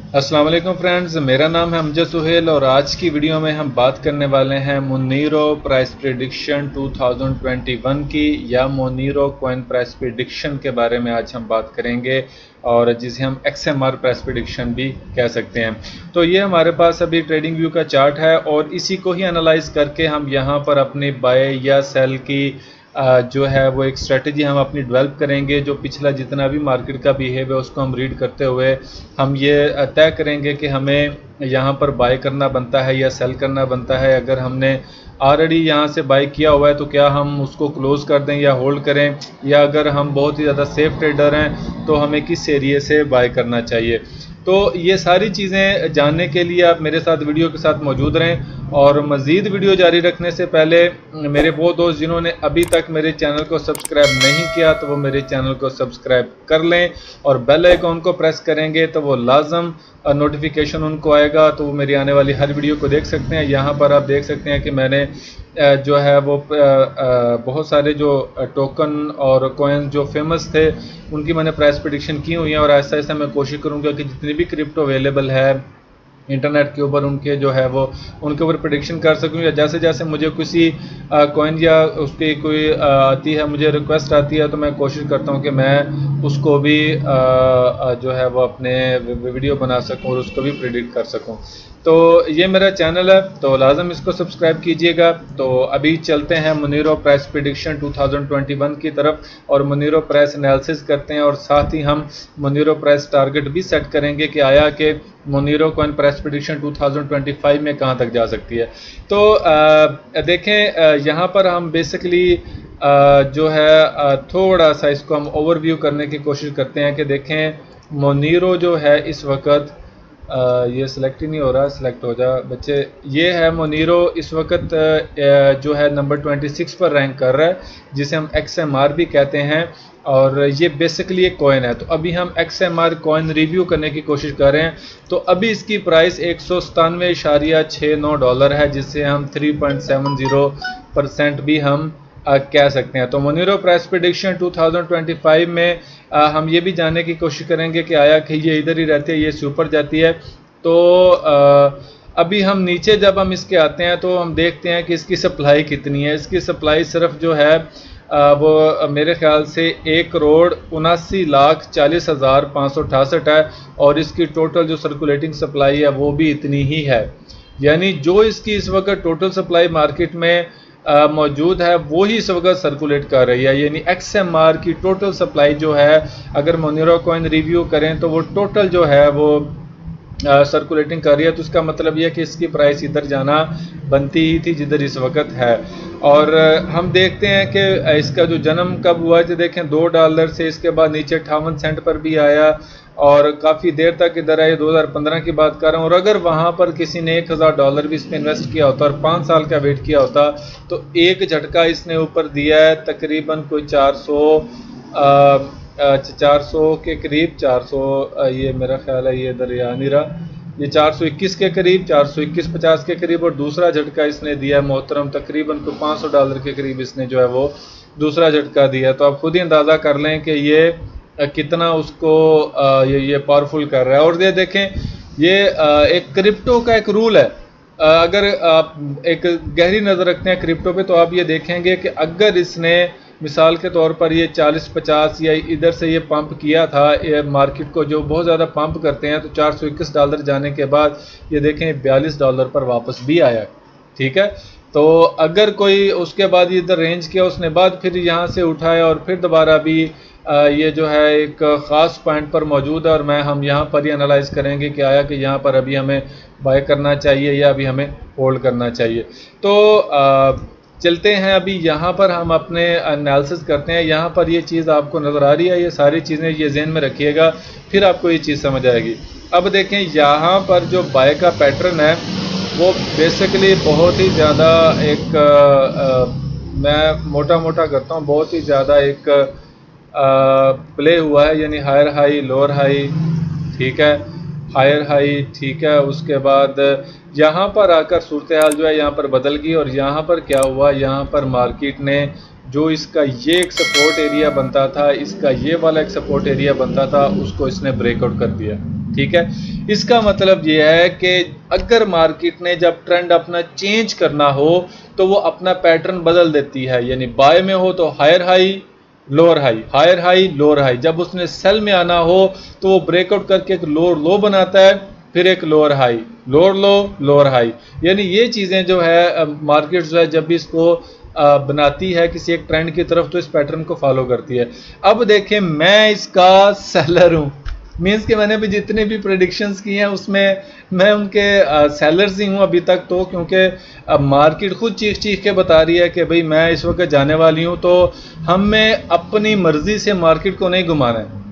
अस्सलाम वालेकुम फ्रेंड्स, मेरा नाम है अमजद सुहेल और आज की वीडियो में हम बात करने वाले हैं मोनीरो प्राइस प्रेडिक्शन 2021 की या मोनीरो कॉइन प्राइस प्रेडिक्शन के बारे में आज हम बात करेंगे और जिसे हम XMR प्राइस प्रेडिक्शन भी कह सकते हैं। तो ये हमारे पास अभी ट्रेडिंग व्यू का चार्ट है और इसी को ही एनालाइज करके हम यहाँ पर अपनी बाय या सेल की जो है वो एक स्ट्रेटजी हम अपनी डेवलप करेंगे। जो पिछला जितना भी मार्केट का बिहेव है उसको हम रीड करते हुए हम ये तय करेंगे कि हमें यहाँ पर बाय करना बनता है या सेल करना बनता है। अगर हमने ऑलरेडी यहाँ से बाय किया हुआ है तो क्या हम उसको क्लोज कर दें या होल्ड करें, या अगर हम बहुत ही ज़्यादा सेफ ट्रेडर हैं तो हमें किस एरिए से बाय करना चाहिए। तो ये सारी चीज़ें जानने के लिए आप मेरे साथ वीडियो के साथ मौजूद रहें। और मज़ीद वीडियो जारी रखने से पहले मेरे वो दोस्त जिन्होंने अभी तक मेरे चैनल को सब्सक्राइब नहीं किया तो वो मेरे चैनल को सब्सक्राइब कर लें और बेल आइकॉन को प्रेस करेंगे तो वो लाजम नोटिफिकेशन उनको आएगा, तो वो मेरी आने वाली हर वीडियो को देख सकते हैं। यहाँ पर आप देख सकते हैं कि मैंने जो है वो बहुत सारे जो टोकन और कॉइन जो फेमस थे उनकी मैंने प्राइस प्रेडिक्शन की हुई है और ऐसा ऐसा मैं कोशिश करूँगा कि जितनी भी क्रिप्टो अवेलेबल है इंटरनेट के ऊपर उनके जो है वो उनके ऊपर प्रेडिक्शन कर सकूँ, या जैसे जैसे मुझे किसी कॉइन या उसकी कोई आती है, मुझे रिक्वेस्ट आती है तो मैं कोशिश करता हूँ कि मैं उसको भी जो है वो अपने वीडियो बना सकूँ और उसको भी प्रेडिक्ट कर सकूँ। तो ये मेरा चैनल है तो लाजम इसको सब्सक्राइब कीजिएगा। तो अभी चलते हैं मोनीरो प्राइस प्रेडिक्शन 2021 की तरफ और मोनीरो प्राइस एनालिसिस करते हैं और साथ ही हम मोनीरो प्राइस टारगेट भी सेट करेंगे कि आया कि मोनीरो कॉइन प्राइस प्रेडिक्शन 2025 में कहां तक जा सकती है। तो देखें यहाँ पर हम बेसिकली जो है थोड़ा सा इसको हम ओवरव्यू करने की कोशिश करते हैं कि देखें मोनीरो जो है इस वक्त ये सिलेक्ट ही नहीं हो रहा, सिलेक्ट हो जा बच्चे। ये है मोनीरो इस वक्त जो है नंबर 26 पर रैंक कर रहा है, जिसे हम XMR भी कहते हैं और ये बेसिकली एक कॉइन है। तो अभी हम XMR कॉइन रिव्यू करने की कोशिश कर रहे हैं। तो अभी इसकी प्राइस $197.69 है, जिससे हम 3.70% भी हम कह सकते हैं। तो मोनीरो प्राइस प्रेडिक्शन 2025 में हम ये भी जानने की कोशिश करेंगे कि आया कि ये इधर ही रहती है, ये ऊपर जाती है। तो अभी हम नीचे जब हम इसके आते हैं तो हम देखते हैं कि इसकी सप्लाई कितनी है। इसकी सप्लाई सिर्फ जो है वो मेरे ख्याल से 1,79,40,568 है और इसकी टोटल जो सर्कुलेटिंग सप्लाई है वो भी इतनी ही है। यानी जो इसकी इस वक्त टोटल सप्लाई मार्केट में मौजूद है वो ही इस वक्त सर्कुलेट कर रही है। यानी XMR की टोटल सप्लाई जो है, अगर मोनीरो कॉइन रिव्यू करें तो वो टोटल जो है वो सर्कुलेटिंग कर रही है। तो इसका मतलब यह कि इसकी प्राइस इधर जाना बनती ही थी जिधर इस वक्त है। और हम देखते हैं कि इसका जो जन्म कब हुआ है, देखें $2 से इसके बाद नीचे 58 सेंट पर भी आया और काफ़ी देर तक इधर आए। 2015 की बात कर रहा हूँ। और अगर वहाँ पर किसी ने $1000 भी इस पर इन्वेस्ट किया होता और 5 साल का वेट किया होता तो एक झटका इसने ऊपर दिया है तकरीबन कोई 400 के करीब। 400 ये मेरा ख्याल है ये इधर आ नहीं रहा, ये 421 के करीब, 421-50 के करीब। और दूसरा झटका इसने दिया मोहतरम तकरीबन को $500 के करीब इसने जो है वो दूसरा झटका दिया। तो आप खुद ही अंदाज़ा कर लें कि ये कितना उसको ये पावरफुल कर रहा है। और ये देखें ये एक क्रिप्टो का एक रूल है। अगर आप एक गहरी नज़र रखते हैं क्रिप्टो पे तो आप ये देखेंगे कि अगर इसने मिसाल के तौर पर ये 40-50 या इधर से ये पंप किया था, ये मार्केट को जो बहुत ज़्यादा पंप करते हैं, तो $421 जाने के बाद ये देखें $42 पर वापस भी आया। ठीक है, तो अगर कोई उसके बाद इधर रेंज किया उसने बाद फिर यहाँ से उठाया और फिर दोबारा भी ये जो है एक ख़ास पॉइंट पर मौजूद है और हम यहाँ पर ही एनालाइज करेंगे कि आया कि यहाँ पर अभी हमें बाय करना चाहिए या अभी हमें होल्ड करना चाहिए। तो चलते हैं अभी यहाँ पर हम अपने एनालिसिस करते हैं। यहाँ पर ये चीज़ आपको नज़र आ रही है, ये सारी चीज़ें ये ज़हन में रखिएगा फिर आपको ये चीज़ समझ आएगी। अब देखें यहाँ पर जो बाय का पैटर्न है वो बेसिकली बहुत ही ज़्यादा एक मैं मोटा मोटा करता हूँ, बहुत ही ज़्यादा एक प्ले हुआ है। यानी हायर हाई लोअर हाई, ठीक है, हायर हाई, ठीक है। उसके बाद यहाँ पर आकर सूरत हाल जो है यहाँ पर बदल गई और यहाँ पर क्या हुआ, यहाँ पर मार्केट ने जो इसका ये एक सपोर्ट एरिया बनता था, इसका ये वाला एक सपोर्ट एरिया बनता था, उसको इसने ब्रेकआउट कर दिया। ठीक है। इसका मतलब ये है कि अगर मार्केट ने जब ट्रेंड अपना चेंज करना हो तो वो अपना पैटर्न बदल देती है, यानी बाय में हो तो higher high lower high, higher high lower high. जब उसने सेल में आना हो तो वो ब्रेकआउट करके एक लोअर लो बनाता है, फिर एक लोअर हाई, लोअर लो, लोअर हाई। यानी ये चीज़ें जो है मार्केट जो है जब भी इसको बनाती है किसी एक ट्रेंड की तरफ तो इस पैटर्न को फॉलो करती है। अब देखें मैं इसका सेलर हूँ, मीन्स कि मैंने भी जितने भी प्रेडिक्शंस की हैं उसमें मैं उनके सेलर्स ही हूँ अभी तक, तो क्योंकि अब मार्केट खुद चीख चीख के बता रही है कि भाई मैं इस वक्त जाने वाली हूँ, तो हमें अपनी मर्जी से मार्केट को नहीं घुमाना है।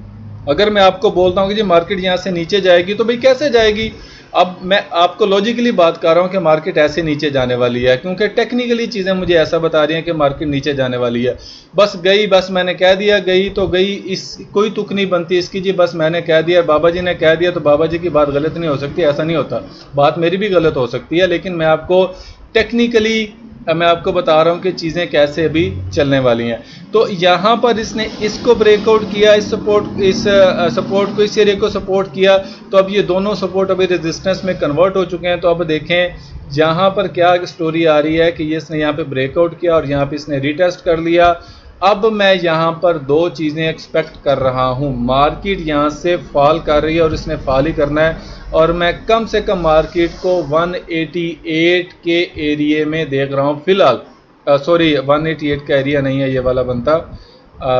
अगर मैं आपको बोलता हूँ कि जी मार्केट यहाँ से नीचे जाएगी तो भाई कैसे जाएगी। अब मैं आपको लॉजिकली बात कर रहा हूँ कि मार्केट ऐसे नीचे जाने वाली है, क्योंकि टेक्निकली चीज़ें मुझे ऐसा बता रही हैं कि मार्केट नीचे जाने वाली है। बस गई, बस मैंने कह दिया गई तो गई, इस कोई तुक नहीं बनती इसकी जी, बस मैंने कह दिया, बाबा जी ने कह दिया तो बाबा जी की बात गलत नहीं हो सकती, ऐसा नहीं होता। बात मेरी भी गलत हो सकती है, लेकिन मैं आपको टेक्निकली मैं आपको बता रहा हूँ कि चीज़ें कैसे अभी चलने वाली हैं। तो यहाँ पर इसने इसको ब्रेकआउट किया, इस सपोर्ट को, इस एरिया को सपोर्ट किया, तो अब ये दोनों सपोर्ट अभी रेजिस्टेंस में कन्वर्ट हो चुके हैं। तो अब देखें यहाँ पर क्या स्टोरी आ रही है कि ये इसने यहाँ पे ब्रेकआउट किया और यहाँ पे इसने रीटेस्ट कर लिया। अब मैं यहाँ पर दो चीज़ें एक्सपेक्ट कर रहा हूँ, मार्केट यहाँ से फॉल कर रही है और इसने फॉल ही करना है, और मैं कम से कम मार्केट को 188 के एरिया में देख रहा हूँ फिलहाल। सॉरी 188 का एरिया नहीं है ये वाला बनता,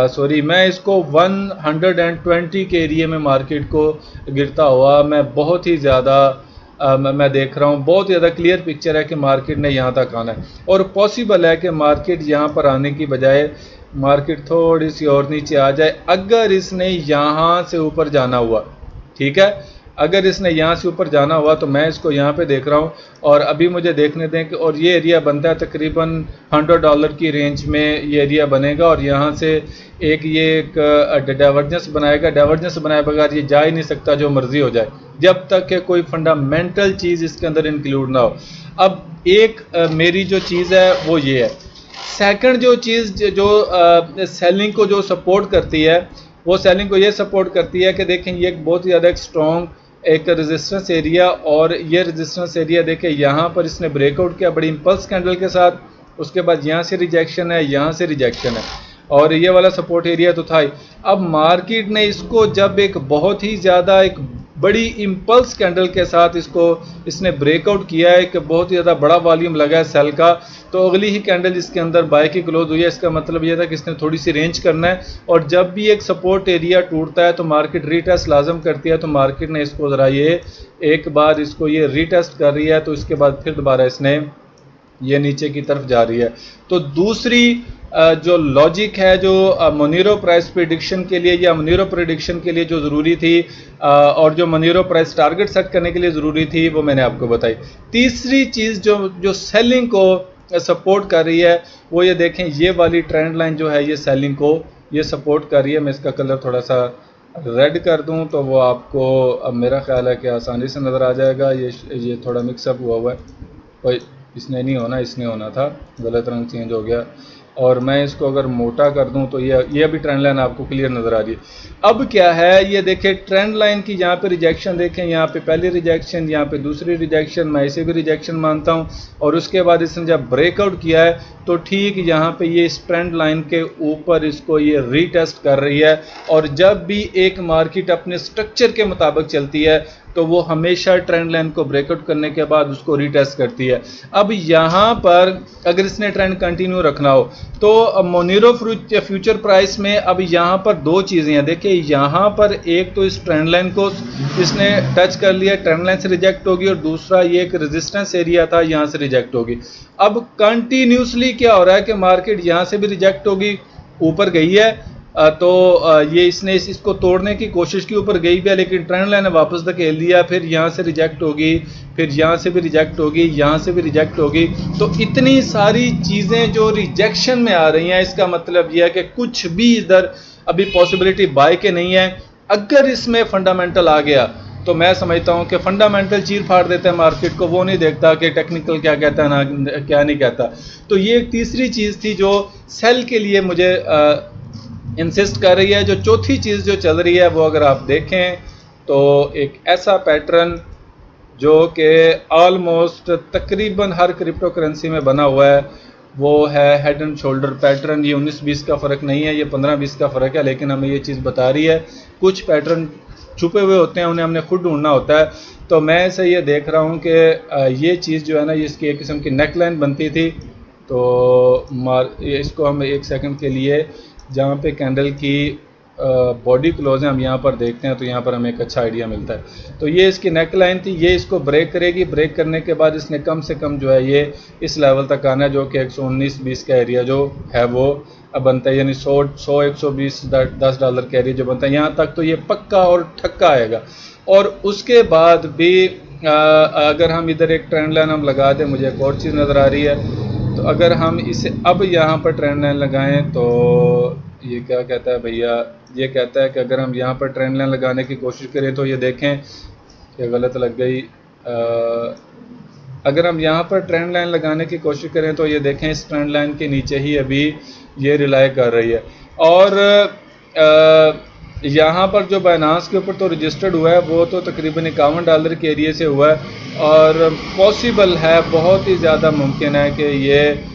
सॉरी मैं इसको 120 के एरिया में मार्केट को गिरता हुआ मैं बहुत ही ज़्यादा मैं देख रहा हूँ। बहुत ज़्यादा क्लियर पिक्चर है कि मार्केट ने यहाँ तक आना है, और पॉसिबल है कि मार्केट यहाँ पर आने की बजाय मार्केट थोड़ी सी और नीचे आ जाए अगर इसने यहाँ से ऊपर जाना हुआ। ठीक है, अगर इसने यहाँ से ऊपर जाना हुआ तो मैं इसको यहाँ पे देख रहा हूँ, और अभी मुझे देखने दें कि, और ये एरिया बनता है तकरीबन $100 की रेंज में ये एरिया बनेगा, और यहाँ से एक डाइवर्जेंस बनाएगा। डाइवर्जेंस बनाए बगैर ये जा ही नहीं सकता, जो मर्जी हो जाए, जब तक कि कोई फंडामेंटल चीज़ इसके अंदर इंक्लूड ना हो। अब एक मेरी जो चीज़ है वो ये है। सेकंड जो चीज़ जो सेलिंग को जो सपोर्ट करती है, वो सेलिंग को ये सपोर्ट करती है कि देखें ये एक बहुत ही ज़्यादा एक स्ट्रॉन्ग एक रेजिस्टेंस एरिया, और ये रेजिस्टेंस एरिया देखें यहाँ पर इसने ब्रेकआउट किया बड़ी इंपल्स कैंडल के साथ, उसके बाद यहाँ से रिजेक्शन है, यहाँ से रिजेक्शन है, और ये वाला सपोर्ट एरिया तो था ही। अब मार्केट ने इसको जब एक बहुत ही ज़्यादा एक बड़ी इम्पल्स कैंडल के साथ इसने ब्रेकआउट किया है कि बहुत ही ज़्यादा बड़ा वॉल्यूम लगा है सेल का, तो अगली ही कैंडल जिसके अंदर बाय की क्लोज हुई है, इसका मतलब यह था कि इसने थोड़ी सी रेंज करना है, और जब भी एक सपोर्ट एरिया टूटता है तो मार्केट रीटेस्ट लाजम करती है। तो मार्केट ने इसको ज़रा ये एक बार इसको ये रीटेस्ट कर रही है, तो इसके बाद फिर दोबारा इसने ये नीचे की तरफ जा रही है। तो दूसरी जो लॉजिक है जो मोनीरो प्राइस प्रेडिक्शन के लिए या मोनीरो प्रेडिक्शन के लिए जो ज़रूरी थी, और जो मोनीरो प्राइस टारगेट सेट करने के लिए ज़रूरी थी, वो मैंने आपको बताई। तीसरी चीज़ जो सेलिंग को सपोर्ट कर रही है, वो ये देखें, ये वाली ट्रेंड लाइन जो है ये सेलिंग को ये सपोर्ट कर रही है। मैं इसका कलर थोड़ा सा रेड कर दूं तो वो आपको अब मेरा ख्याल है कि आसानी से नज़र आ जाएगा। ये थोड़ा मिक्सअप हुआ है, कोई इसने नहीं होना, इसने होना था, गलत रंग चेंज हो गया। और मैं इसको अगर मोटा कर दूं तो ये अभी ट्रेंड लाइन आपको क्लियर नज़र आ रही है। अब क्या है, ये देखें ट्रेंड लाइन की यहाँ पे रिजेक्शन देखें, यहाँ पे पहली रिजेक्शन, यहाँ पे दूसरी रिजेक्शन, मैं इसे भी रिजेक्शन मानता हूँ। और उसके बाद इसने जब ब्रेकआउट किया है तो ठीक यहाँ पे ये इस ट्रेंड लाइन के ऊपर इसको ये रीटेस्ट कर रही है। और जब भी एक मार्केट अपने स्ट्रक्चर के मुताबिक चलती है तो वो हमेशा ट्रेंड लाइन को ब्रेकआउट करने के बाद उसको रीटेस्ट करती है। अब यहाँ पर अगर इसने ट्रेंड कंटिन्यू रखना हो तो मोनीरो फ्यूचर प्राइस में अब यहाँ पर दो चीज़ें हैं। देखिए यहाँ पर एक तो इस ट्रेंड लाइन को इसने टच कर लिया, ट्रेंड लाइन से रिजेक्ट होगी, और दूसरा ये एक रेजिस्टेंस एरिया था, यहाँ से रिजेक्ट होगी। अब कंटिन्यूसली क्या हो रहा है कि मार्केट यहाँ से भी रिजेक्ट होगी, ऊपर गई है, तो ये इसने इसको तोड़ने की कोशिश की, ऊपर गई भी है, लेकिन ट्रेंड लाइन ने वापस धकेल दिया, फिर यहाँ से रिजेक्ट होगी, फिर यहाँ से भी रिजेक्ट होगी, यहाँ से भी रिजेक्ट होगी। तो इतनी सारी चीज़ें जो रिजेक्शन में आ रही हैं, इसका मतलब यह है कि कुछ भी इधर अभी पॉसिबिलिटी बाय के नहीं है। अगर इसमें फंडामेंटल आ गया तो मैं समझता हूँ कि फंडामेंटल चीर फाड़ देता है मार्केट को, वो नहीं देखता कि टेक्निकल क्या कहता है ना क्या नहीं कहता। तो ये एक तीसरी चीज़ थी जो सेल के लिए मुझे इंसिस्ट कर रही है। जो चौथी चीज़ जो चल रही है वो अगर आप देखें तो एक ऐसा पैटर्न जो कि ऑलमोस्ट तकरीबन हर क्रिप्टो करेंसी में बना हुआ है, वो है हेड एंड शोल्डर पैटर्न। ये 19-20 का फ़र्क नहीं है, ये 15-20 का फ़र्क है, लेकिन हमें ये चीज़ बता रही है कुछ पैटर्न छुपे हुए होते हैं, उन्हें हमने खुद ढूंढना होता है। तो मैं ऐसे ये देख रहा हूँ कि ये चीज़ जो है ना, इसकी एक किस्म की नेक लाइन बनती थी। तो इसको हम एक सेकंड के लिए जहाँ पे कैंडल की बॉडी क्लोज है हम यहाँ पर देखते हैं, तो यहाँ पर हमें एक अच्छा आइडिया मिलता है। तो ये इसकी नेक लाइन थी, ये इसको ब्रेक करेगी। ब्रेक करने के बाद इसने कम से कम जो है ये इस लेवल तक आना है, जो कि 119-20 का एरिया जो है वो अब बनता है, यानी 100-120 $10 का एरिया जो बनता है, यहाँ तक तो ये पक्का और ठक्का आएगा। और उसके बाद भी अगर हम इधर एक ट्रेंड लाइन हम लगा दें, मुझे एक और चीज़ नज़र आ रही है। तो अगर हम इसे अब यहाँ पर ट्रेंड लाइन लगाएं, तो ये क्या कहता है भैया, ये कहता है कि अगर हम यहाँ पर ट्रेंड लाइन लगाने की कोशिश करें तो ये देखें कि गलत लग गई। अगर हम यहाँ पर ट्रेंड लाइन लगाने की कोशिश करें तो ये देखें इस ट्रेंड लाइन के नीचे ही अभी ये रिलाई कर रही है। और यहाँ पर जो बाइनांस के ऊपर तो रजिस्टर्ड हुआ है वो तो तकरीबन $51 के एरिए से हुआ है, और पॉसिबल है, बहुत ही ज़्यादा मुमकिन है कि ये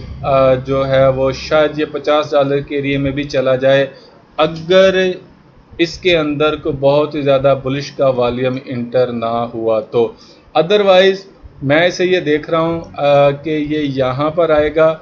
जो है वो शायद ये $50 के एरिए में भी चला जाए, अगर इसके अंदर को बहुत ही ज़्यादा बुलिश का वॉल्यूम इंटर ना हुआ तो। अदरवाइज़ मैं इसे ये देख रहा हूँ कि ये यहाँ पर आएगा,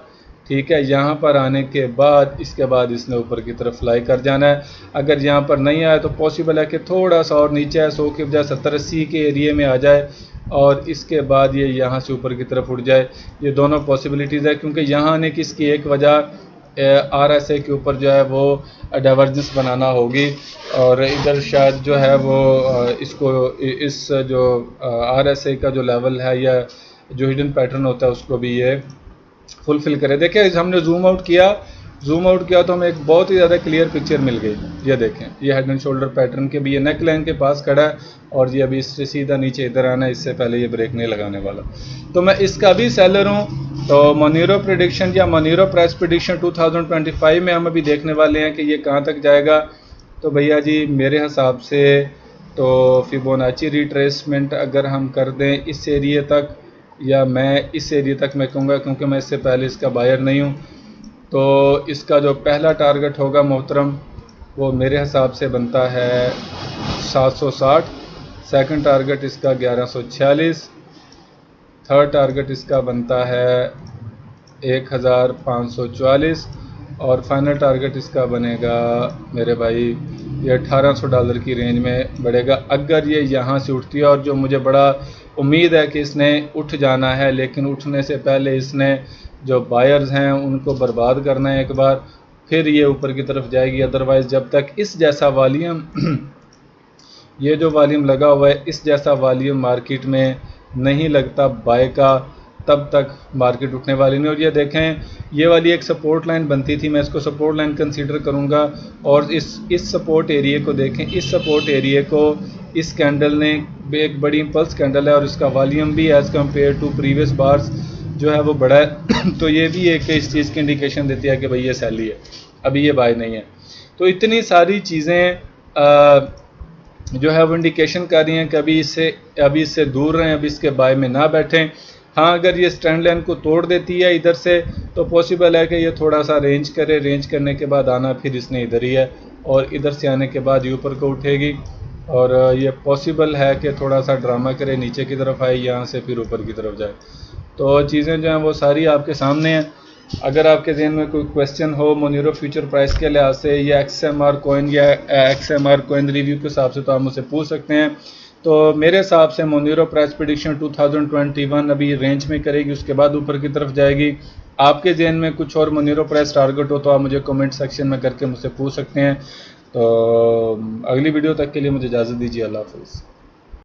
ठीक है। यहाँ पर आने के बाद इसके बाद इसने ऊपर की तरफ फ्लाई कर जाना है। अगर यहाँ पर नहीं आया तो पॉसिबल है कि थोड़ा सा और नीचे है, 100 के बजाय 70-80 के एरिए में आ जाए, और इसके बाद ये यहाँ से ऊपर की तरफ उड़ जाए। ये दोनों पॉसिबिलिटीज़ है, क्योंकि यहाँ आने की इसकी एक वजह RSI के ऊपर जो है वो डाइवर्जेंस बनाना होगी, और इधर शायद जो है वो इसको इस जो RSI का जो लेवल है या जो हिडन पैटर्न होता है उसको भी ये फुलफिल करे। देखिए हमने जूम आउट किया तो हमें एक बहुत ही ज़्यादा क्लियर पिक्चर मिल गई। ये देखें, ये हेड एंड शोल्डर पैटर्न के भी ये नेक लाइन के पास खड़ा है, और ये अभी इससे सीधा नीचे इधर आना है, इससे पहले ये ब्रेक नहीं लगाने वाला। तो मैं इसका भी सेलर हूँ। तो मोनीरो प्रेडिक्शन या मोनीरो प्राइस प्रेडिक्शन 2025 में हम अभी देखने वाले हैं कि ये कहाँ तक जाएगा। तो भैया जी मेरे हिसाब से तो फिबोनाची रिट्रेसमेंट अगर हम कर दें इस एरिए तक, या मैं इस एरिया तक मैं कहूँगा, क्योंकि मैं इससे पहले इसका बायर नहीं हूँ, तो इसका जो पहला टारगेट होगा मोहतरम वो मेरे हिसाब से बनता है 760, सेकंड टारगेट इसका 1146, थर्ड टारगेट इसका बनता है 1544, और फाइनल टारगेट इसका बनेगा मेरे भाई ये $1800 की रेंज में बढ़ेगा, अगर ये यहाँ से उठती है। और जो मुझे बड़ा उम्मीद है कि इसने उठ जाना है, लेकिन उठने से पहले इसने जो बायर्स हैं उनको बर्बाद करना है एक बार, फिर ये ऊपर की तरफ जाएगी। अदरवाइज़ जब तक इस जैसा वॉल्यूम ये जो वॉल्यूम लगा हुआ है, इस जैसा वॉल्यूम मार्केट में नहीं लगता बाय का, तब तक मार्केट उठने वाली नहीं। और ये देखें, ये वाली एक सपोर्ट लाइन बनती थी, मैं इसको सपोर्ट लाइन कंसीडर करूँगा। और इस सपोर्ट एरिया को देखें, इस सपोर्ट एरिया को इस कैंडल ने एक बड़ी इम्पल्स कैंडल है, और इसका वॉल्यूम भी as compare to previous bars जो है वो बड़ा है। तो ये भी एक इस चीज़ की इंडिकेशन देती है कि भाई ये सैली है, अभी ये बाय नहीं है। तो इतनी सारी चीज़ें जो है वो इंडिकेशन कर रही हैं कि अभी इससे दूर रहें, अभी इसके बाय में ना बैठें। हाँ, अगर ये स्टैंड लाइन को तोड़ देती है इधर से, तो पॉसिबल है कि ये थोड़ा सा रेंज करे, रेंज करने के बाद आना फिर इसने इधर ही है, और इधर से आने के बाद ये ऊपर को उठेगी, और ये पॉसिबल है कि थोड़ा सा ड्रामा करे, नीचे की तरफ आए, यहाँ से फिर ऊपर की तरफ जाए। तो चीज़ें जो हैं वो सारी आपके सामने हैं। अगर आपके ज़हन में कोई क्वेश्चन हो मोनीरो फ्यूचर प्राइस के लिहाज से, या XMR कॉइन या XMR कॉइन रिव्यू के हिसाब से, तो आप मुझसे पूछ सकते हैं। तो मेरे हिसाब से मोनीरो प्राइस प्रेडिक्शन 2021 अभी रेंज में करेगी, उसके बाद ऊपर की तरफ जाएगी। आपके जहन में कुछ और मोनीरो प्राइस टारगेट हो तो आप मुझे कमेंट सेक्शन में करके मुझसे पूछ सकते हैं। तो अगली वीडियो तक के लिए मुझे इजाज़त दीजिए। अल्लाह हाफ़िज़।